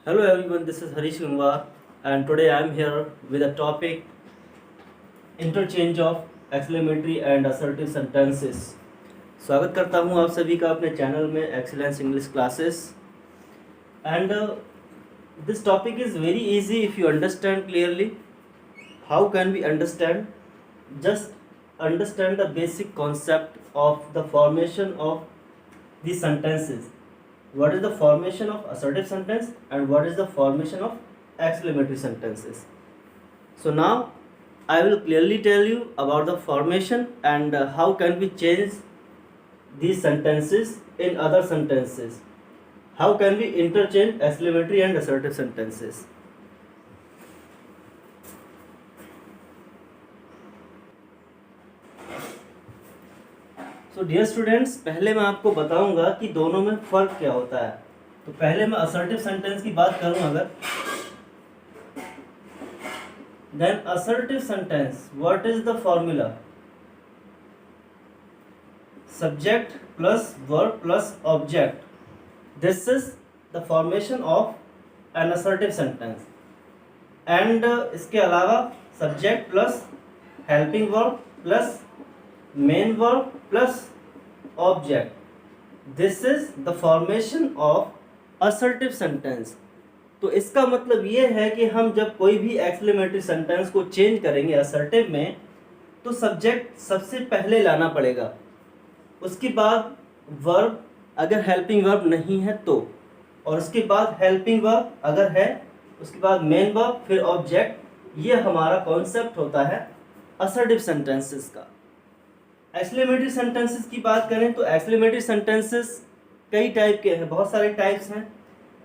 Hello everyone, this is Harish Gangwar and today I am here with a topic interchange of exclamatory and assertive sentences. स्वागत करता हूं आप सभी का अपने चैनल में excellence English classes and this topic is very easy if you understand clearly. How can we understand? Just understand the basic concept of the formation of the sentences. What is the formation of assertive sentence and what is the formation of exclamatory sentences? So now I will clearly tell you about the formation and how can we change these sentences in other sentences. How can we interchange exclamatory and assertive sentences? So dear students, पहले मैं आपको बताऊंगा कि दोनों में फ़र्क क्या होता है. तो पहले मैं असर्टिव सेंटेंस की बात करूं अगर, then assertive sentence what is the formula? Subject plus verb plus object. This is the formation of an assertive sentence. And इसके अलावा subject plus helping verb plus main verb plus object. This is the formation of assertive sentence. तो इसका मतलब ये है कि हम जब कोई भी एक्सक्लेमेटरी सेंटेंस को चेंज करेंगे असर्टिव में, तो सब्जेक्ट सबसे पहले लाना पड़ेगा, उसके बाद वर्ब अगर हेल्पिंग वर्ब नहीं है तो, और उसके बाद हेल्पिंग वर्ब अगर है, उसके बाद मेन वर्ब फिर ऑब्जेक्ट. ये हमारा कॉन्सेप्ट होता है असर्टिव सेंटेंसेस का. एक्सक्लेमेटरी सेंटेंसेस की बात करें तो एक्सक्लेमेटरी सेंटेंसेस कई टाइप के हैं, बहुत सारे टाइप्स हैं.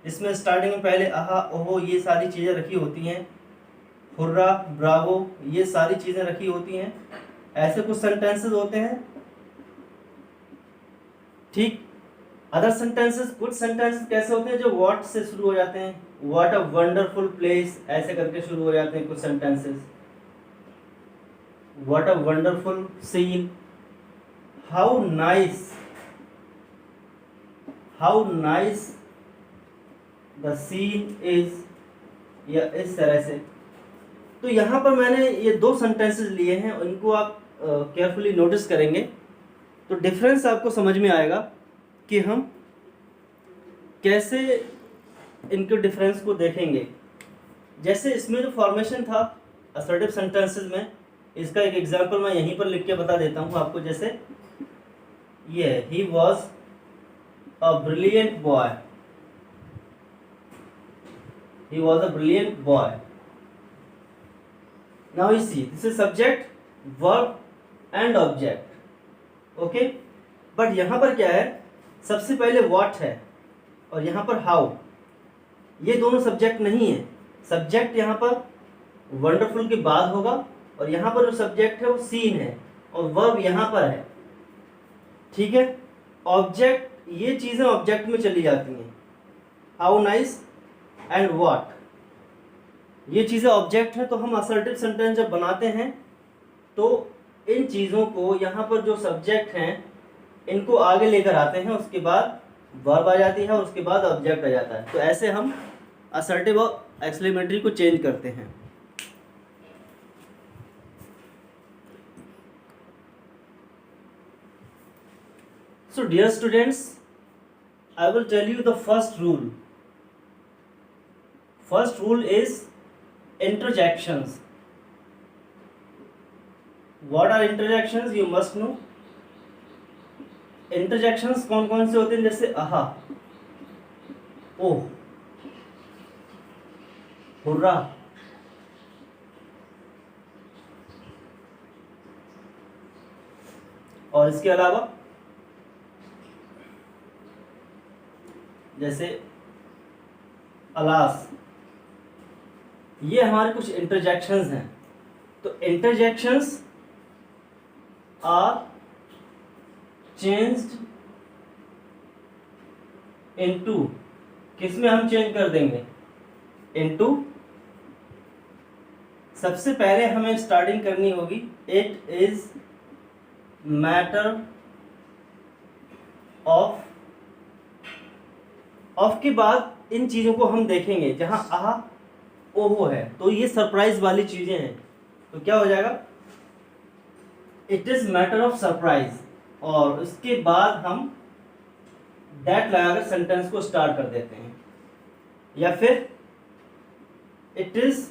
इसमें स्टार्टिंग में पहले आहा ओहो ये सारी चीज़ें रखी होती हैं, हुर्रा ब्रावो ये सारी चीज़ें रखी होती हैं. ऐसे कुछ सेंटेंसेस होते हैं. ठीक. अदर सेंटेंसेस, कुछ सेंटेंसेस कैसे होते हैं जो व्हाट से शुरू हो जाते हैं, व्हाट अ वंडरफुल प्लेस ऐसे करके शुरू हो जाते हैं कुछ sentences. What a wonderful scene, how nice the scene is, या इस तरह से. तो यहाँ पर मैंने ये दो सेंटेंसेस लिए हैं, उनको आप केयरफुली नोटिस करेंगे तो डिफरेंस आपको समझ में आएगा कि हम कैसे इनके डिफरेंस को देखेंगे. जैसे इसमें जो फॉर्मेशन था असर्टिव सेंटेंसेस में, इसका एक एग्जांपल मैं यहीं पर लिख के बता देता हूँ आपको. जैसे ये he was a brilliant boy, he was a brilliant boy. Now you see, this is subject, verb and object. Okay? But यहाँ पर क्या है, सबसे पहले what है और यहाँ पर how. ये दोनों सब्जेक्ट नहीं है. सब्जेक्ट यहाँ पर वंडरफुल के बाद होगा और यहाँ पर जो सब्जेक्ट है वो सीन है और वर्ब यहाँ पर है. ठीक है. ऑब्जेक्ट, ये चीज़ें ऑब्जेक्ट में चली जाती हैं. हाउ नाइस एंड व्हाट, ये चीज़ें ऑब्जेक्ट हैं. तो हम असर्टिव सेंटेंस जब बनाते हैं तो इन चीज़ों को, यहाँ पर जो सब्जेक्ट हैं इनको आगे लेकर आते हैं, उसके बाद वर्ब आ जाती है और उसके बाद ऑब्जेक्ट आ जाता है. तो ऐसे हम असर्टिव और एक्सक्लेमेटरी को चेंज करते हैं. So dear students, I will tell you the first rule. First rule is interjections. What are interjections? You must know. Interjections कौन कौन से होते हैं? जैसे आहा, ओह, हुर्रा, और इसके अलावा जैसे अलास. ये हमारे कुछ इंटरजेक्शंस हैं. तो इंटरजेक्शंस आर चेंज्ड इनटू, किस में हम चेंज कर देंगे? इनटू. सबसे पहले हमें स्टार्टिंग करनी होगी it is matter of. Of के बाद इन चीज़ों को हम देखेंगे जहाँ आ ओहो है, तो ये सरप्राइज वाली चीज़ें हैं, तो क्या हो जाएगा, it is matter of surprise, और उसके बाद हम दैट लगाकर सेंटेंस को स्टार्ट कर देते हैं। या फिर it is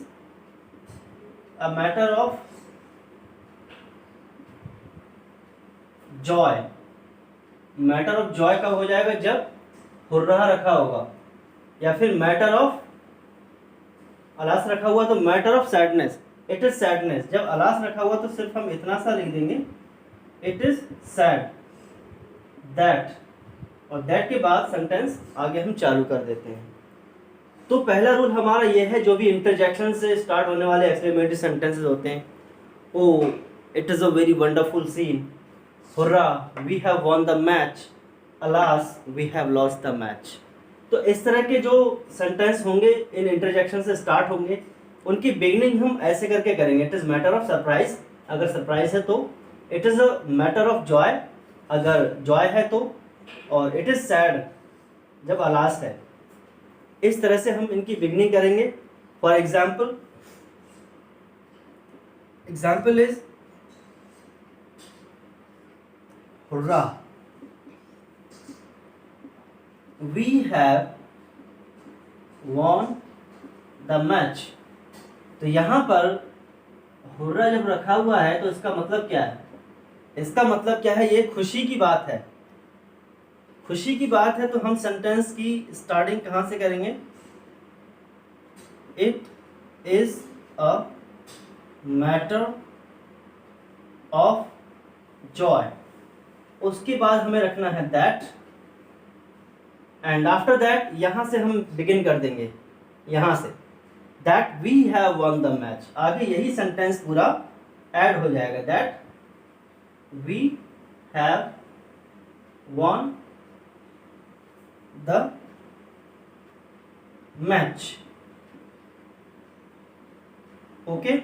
a matter of Joy, matter of Joy कब हो जाएगा, जब हुर्रा रखा होगा। या फिर मैटर ऑफ अलास रखा हुआ तो matter of sadness, it is sadness. जब अलास रखा हुआ तो सिर्फ हम इतना सा लिख देंगे, इट इज सैड दैट, और दैट के बाद सेंटेंस आगे हम चालू कर देते हैं। तो पहला रूल हमारा ये है, जो भी इंटरजेक्शन से स्टार्ट होने वाले एक्सक्लेमेटरी सेंटेंसेस होते हैं, oh it is a very wonderful scene, hurrah we have won the match, alas we have lost the match. तो इस तरह के जो सेंटेंस होंगे इन इंटरजेक्शन से स्टार्ट होंगे, उनकी बिगनिंग हम ऐसे करके करेंगे, it is matter of surprise अगर सरप्राइज है तो, it is a matter of joy अगर जॉय है तो, और इट इज़ सैड जब अलास है। इस तरह से हम इनकी बिगनिंग करेंगे। For example is hurrah we have won the match. तो यहाँ पर हुर्रा जब रखा हुआ है तो इसका मतलब क्या है, इसका मतलब क्या है, ये खुशी की बात है, खुशी की बात है। तो हम सेंटेंस की स्टार्टिंग कहाँ से करेंगे, it is a matter of Joy, उसके बाद हमें रखना है दैट, एंड आफ्टर दैट यहाँ से हम बिगिन कर देंगे, यहाँ से that we have won the match, आगे यही सेंटेंस पूरा ऐड हो जाएगा, that we have won the match. Okay,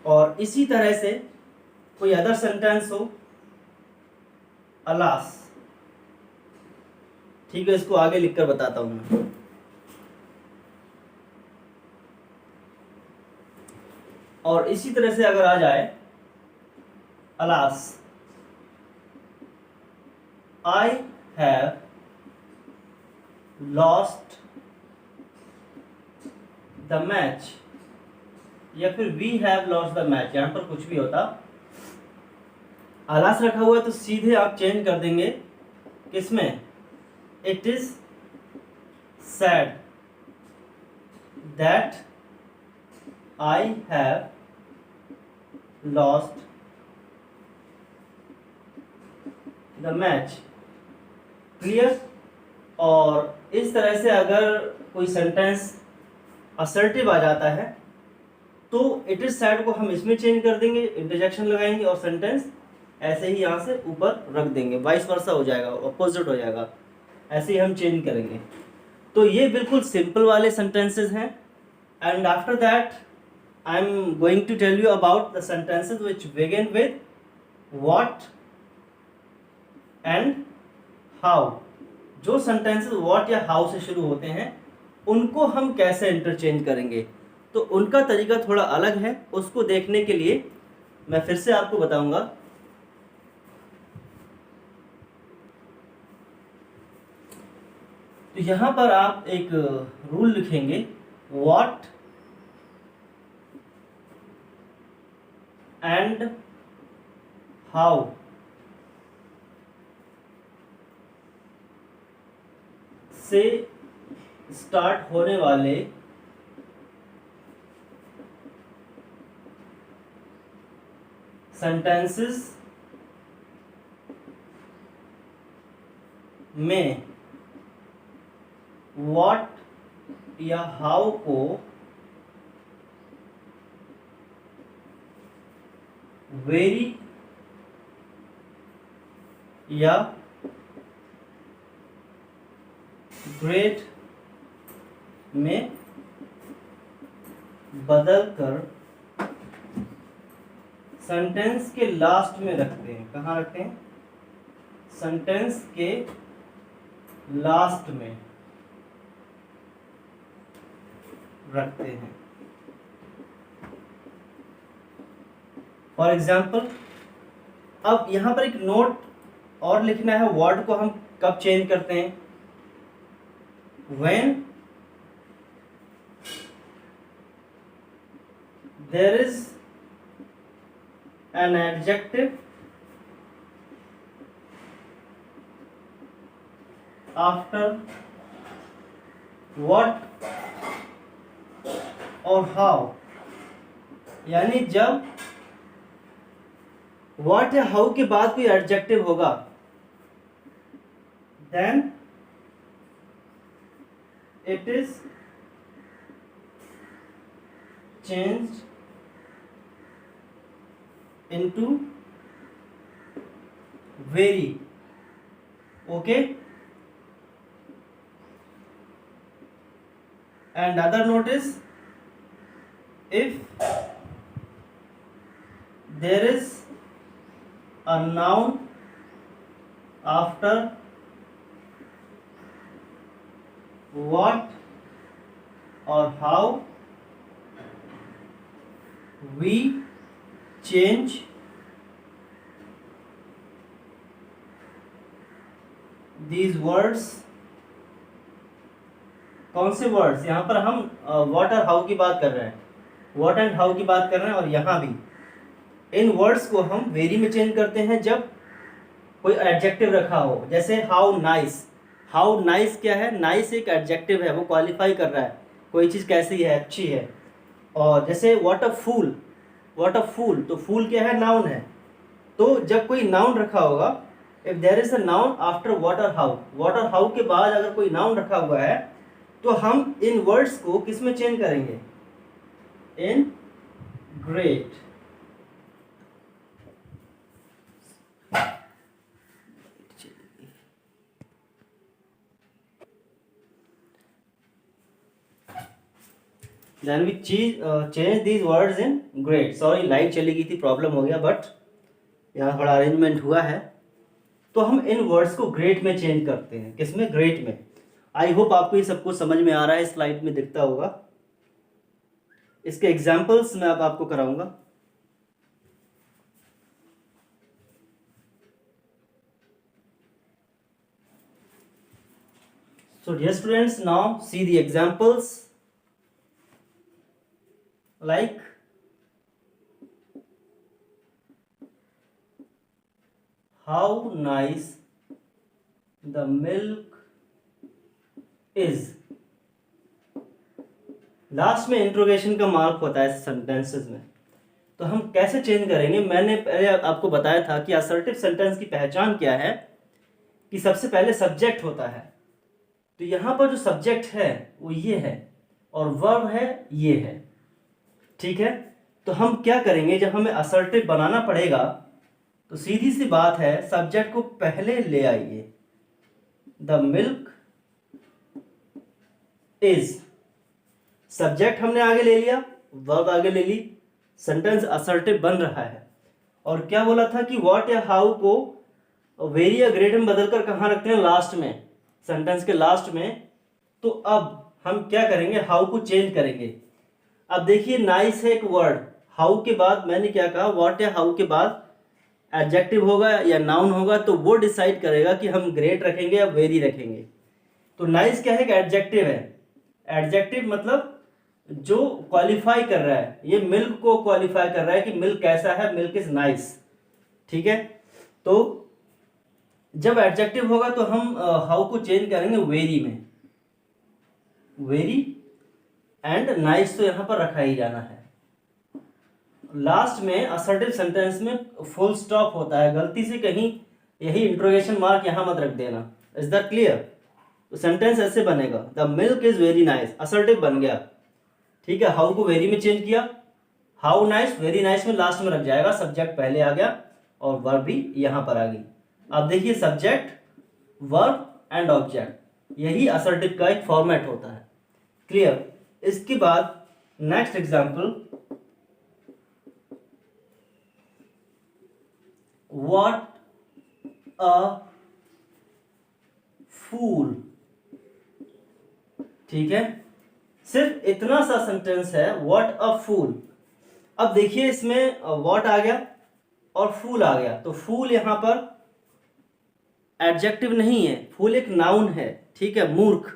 और इसी तरह से कोई अदर सेंटेंस हो, अलास, ठीक है, इसको आगे लिखकर बताता हूं मैं। और इसी तरह से अगर आ जाए alas, I have lost the match, या फिर we have lost the match, यहां पर कुछ भी होता, अलास रखा हुआ है तो सीधे आप चेंज कर देंगे किसमें, it is sad that I have lost the match. Clear. और इस तरह से अगर कोई सेंटेंस असर्टिव आ जाता है तो इट इज सैड को हम इसमें चेंज कर देंगे, इंटरजेक्शन लगाएंगे और सेंटेंस ऐसे ही यहाँ से ऊपर रख देंगे, वाइस वर्सा हो जाएगा, अपोजिट हो जाएगा, ऐसे ही हम चेंज करेंगे। तो ये बिल्कुल सिंपल वाले सेंटेंसेस हैं। And after that I am going to tell you about the sentences which begin with what and how. जो सेंटेंसेस व्हाट या हाउ से शुरू होते हैं उनको हम कैसे इंटरचेंज करेंगे, तो उनका तरीका थोड़ा अलग है। उसको देखने के लिए मैं फिर से आपको बताऊंगा। तो यहाँ पर आप एक रूल लिखेंगे, व्हाट एंड हाउ से स्टार्ट होने वाले सेंटेंसेस में व्हाट या हाउ को वेरी या ग्रेट में बदल कर सेंटेंस के लास्ट में रखते हैं। कहाँ रखते हैं? सेंटेंस के लास्ट में। रखते हैं। फॉर एग्जाम्पल, अब यहाँ पर एक नोट और लिखना है, वर्ड को हम कब चेंज करते हैं, when there is an adjective after what और how, यानी जब what या how के बाद कोई एडजेक्टिव होगा, then it is changed into very. Okay, and other note is, if there is a noun after what or how, we change these words. कौन से वर्ड्स, यहाँ पर हम व्हाट और हाउ की बात कर रहे हैं, व्हाट एंड हाउ की बात कर रहे हैं, और यहाँ भी इन वर्ड्स को हम वेरी में चेंज करते हैं जब कोई एडजेक्टिव रखा हो। जैसे हाउ नाइस, हाउ नाइस क्या है, नाइस एक एडजेक्टिव है, वो क्वालिफाई कर रहा है कोई चीज़ कैसी है, अच्छी है। और जैसे what a fool, what a फूल, तो फूल क्या है, नाउन है। तो जब कोई नाउन रखा होगा, if there is a noun after what और हाउ, व्हाट और हाउ के बाद अगर कोई नाउन रखा हुआ है, तो हम इन वर्ड्स को किस में चेंज करेंगे, in great. Then we change these words in great. Sorry, light चली गई थी, प्रॉब्लम हो गया, बट यहाँ थोड़ा अरेंजमेंट हुआ है। तो हम इन वर्ड्स को ग्रेट में चेंज करते हैं, किसमें, ग्रेट में। आई होप आपको ये सब कुछ समझ में आ रहा है, स्लाइड में दिखता होगा। इसके एग्जाम्पल्स मैं अब आपको कराऊंगा। So dear students, now see the examples. Like how nice the milk is. Last में इंट्रोगेशन का मार्क होता है सेंटेंसेस में। तो हम कैसे चेंज करेंगे, मैंने पहले आपको बताया था कि असर्टिव सेंटेंस की पहचान क्या है, कि सबसे पहले सब्जेक्ट होता है। तो यहाँ पर जो सब्जेक्ट है वो ये है, और वर्ब है ये है, ठीक है। तो हम क्या करेंगे, जब हमें असर्टिव बनाना पड़ेगा, तो सीधी सी बात है, सब्जेक्ट को पहले ले आइए। द मिल्क इज, सब्जेक्ट हमने आगे ले लिया, वर्ब आगे ले ली, सेंटेंस असर्टिव बन रहा है। और क्या बोला था कि व्हाट या हाउ को वेरी या ग्रेट में बदलकर कहाँ रखते हैं, लास्ट में, सेंटेंस के लास्ट में। तो अब हम क्या करेंगे, हाउ को चेंज करेंगे। अब देखिए, नाइस है एक वर्ड, हाउ के बाद मैंने क्या कहा, व्हाट या हाउ के बाद एडजेक्टिव होगा या नाउन होगा, तो वो डिसाइड करेगा कि हम ग्रेट रखेंगे या वेरी रखेंगे। तो नाइस क्या है, एक एडजेक्टिव है। एडजेक्टिव मतलब जो क्वालिफाई कर रहा है, ये मिल्क को क्वालिफाई कर रहा है कि मिल्क कैसा है, मिल्क इज नाइस, ठीक है। तो जब एडजेक्टिव होगा तो हम हाउ को चेंज करेंगे वेरी में, वेरी एंड नाइस तो यहाँ पर रखा ही जाना है। लास्ट में असर्टिव सेंटेंस में फुल स्टॉप होता है, गलती से कहीं यही इंट्रोगेशन मार्क यहाँ मत रख देना। Is that clear? तो सेंटेंस ऐसे बनेगा, the milk is very nice, assertive बन गया, ठीक है। हाउ को वेरी में चेंज किया, हाउ नाइस वेरी नाइस में लास्ट में रख जाएगा, सब्जेक्ट पहले आ गया और वर्ब भी यहाँ पर आ गई। अब देखिए, सब्जेक्ट, वर्ब एंड ऑब्जेक्ट, यही असर्टिव का एक फॉर्मेट होता है। क्लियर? इसके बाद नेक्स्ट एग्जाम्पल, व्हाट अ फूल, ठीक है। सिर्फ इतना सा सेंटेंस है, व्हाट अ फूल। अब देखिए इसमें व्हाट आ गया और फूल आ गया, तो फूल यहाँ पर एडजेक्टिव नहीं है, फूल एक नाउन है, ठीक है। मूर्ख,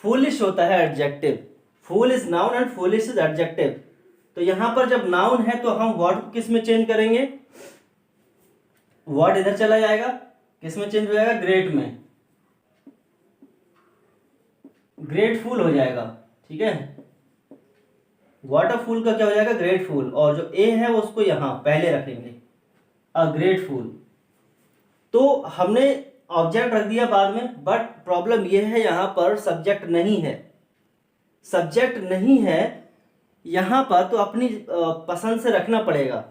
फूलिश होता है adjective, fool is noun and foolish is adjective. तो यहां पर जब नाउन है तो हम वर्ड को किस में चेंज करेंगे, वर्ड इधर चला जाएगा, किस में चेंज हो जाएगा, ग्रेट में, ग्रेटफुल हो जाएगा, ठीक है। वाटरफुल का क्या हो जाएगा, ग्रेटफुल, और जो ए है उसको यहां पहले रखेंगे, अ ग्रेटफुल। तो हमने ऑब्जेक्ट रख दिया बाद में, बट प्रॉब्लम यह है यहां पर सब्जेक्ट नहीं है, सब्जेक्ट नहीं है यहां पर, तो अपनी पसंद से रखना पड़ेगा।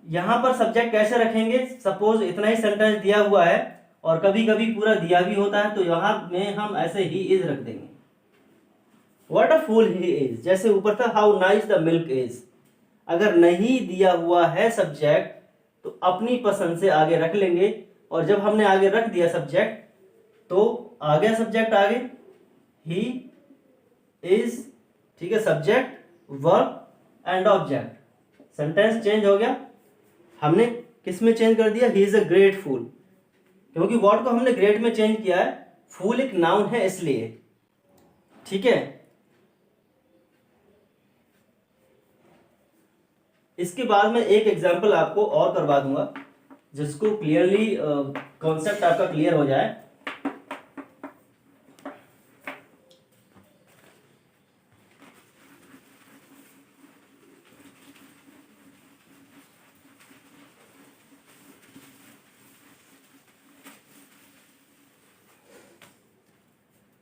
यहां पर सब्जेक्ट कैसे रखेंगे, सपोज इतना ही सेंटेंस दिया हुआ है और कभी कभी पूरा दिया भी होता है, तो यहां में हम ऐसे ही इज रख देंगे, what a fool he is, जैसे ऊपर था how nice the milk is. अगर नहीं दिया हुआ है सब्जेक्ट तो अपनी पसंद से आगे रख लेंगे, और जब हमने आगे रख दिया सब्जेक्ट तो आ गया सब्जेक्ट आगे, ही इज, ठीक है, subject verb and object, sentence change हो गया। हमने किस में चेंज कर दिया, ही इज अ ग्रेट फूल, क्योंकि वर्ड को हमने ग्रेट में चेंज किया है, फूल एक नाउन है इसलिए, ठीक है। इसके बाद में एक एग्जांपल आपको और करवा दूंगा जिसको क्लियरली कॉन्सेप्ट आपका क्लियर हो जाए।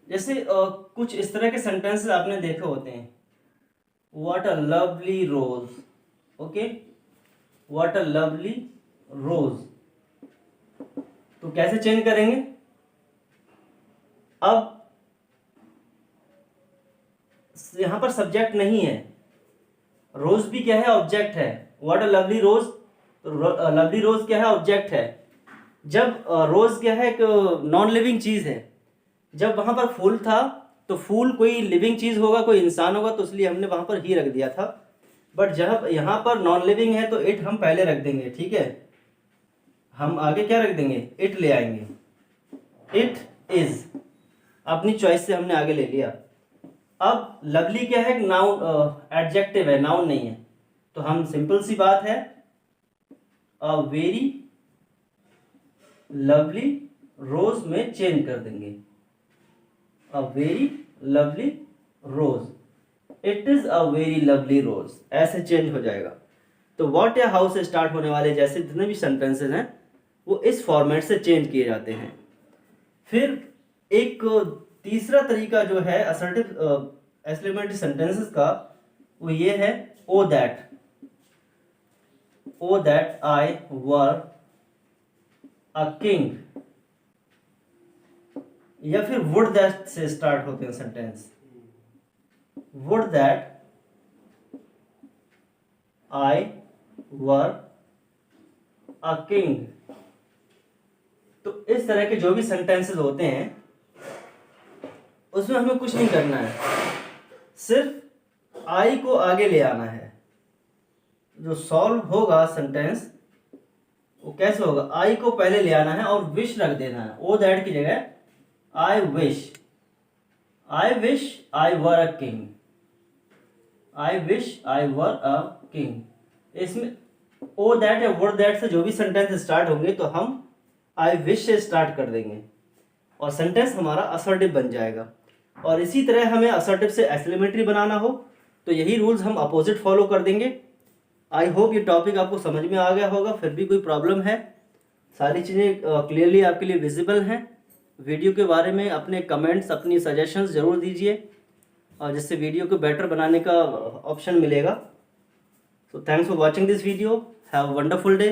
जैसे कुछ इस तरह के सेंटेंसेस आपने देखे होते हैं, what a lovely rose, okay, what a lovely rose, तो कैसे चेंज करेंगे, अब यहां पर सब्जेक्ट नहीं है, रोज भी क्या है, ऑब्जेक्ट है, व्हाट अ लवली रोज, तो लवली रोज क्या है, ऑब्जेक्ट है। जब रोज क्या है, एक नॉन लिविंग चीज है, जब वहां पर फूल था तो फूल कोई लिविंग चीज होगा, कोई इंसान होगा, तो इसलिए हमने वहां पर ही रख दिया था। बट जब यहाँ पर नॉन लिविंग है तो इट हम पहले रख देंगे, ठीक है। हम आगे क्या रख देंगे, इट ले आएंगे, इट इज, अपनी चॉइस से हमने आगे ले लिया। अब लवली क्या है, नाउन, एडजेक्टिव है, नाउन नहीं है, तो हम सिंपल सी बात है, अ वेरी लवली रोज में चेंज कर देंगे, a very lovely rose, it is a very lovely rose, ऐसे चेंज हो जाएगा। तो व्हाट या हाउ से स्टार्ट होने वाले जैसे जितने भी सेंटेंसेस हैं वो इस फॉर्मेट से चेंज किए जाते हैं। फिर एक तीसरा तरीका जो है असर्टिव एक्सक्लेमेटरी सेंटेंसेस का, वो ये है, ओ that I were a king, या फिर वुड दैट से स्टार्ट होते हैं sentence, would that I were a king. तो इस तरह के जो भी सेंटेंसेस होते हैं उसमें हमें कुछ नहीं करना है, सिर्फ आई को आगे ले आना है। जो सॉल्व होगा सेंटेंस वो कैसे होगा, आई को पहले ले आना है और विश रख देना है, ओ दैट की जगह I wish I were a king, I wish I were a king. इसमें ओ दैट या वुड दैट से जो भी सेंटेंस स्टार्ट होंगे तो हम आई विश से स्टार्ट कर देंगे और सेंटेंस हमारा असर्टिव बन जाएगा। और इसी तरह हमें असर्टिव से एक्सक्लेमेटरी बनाना हो तो यही रूल्स हम अपोजिट फॉलो कर देंगे। आई होप ये टॉपिक आपको समझ में आ गया होगा। फिर भी कोई प्रॉब्लम है, सारी चीज़ें क्लियरली आपके लिए विजिबल हैं। वीडियो के बारे में अपने कमेंट्स, अपनी सजेशंस ज़रूर दीजिए और जिससे वीडियो को बेटर बनाने का ऑप्शन मिलेगा। So thanks for watching this video, have a wonderful day.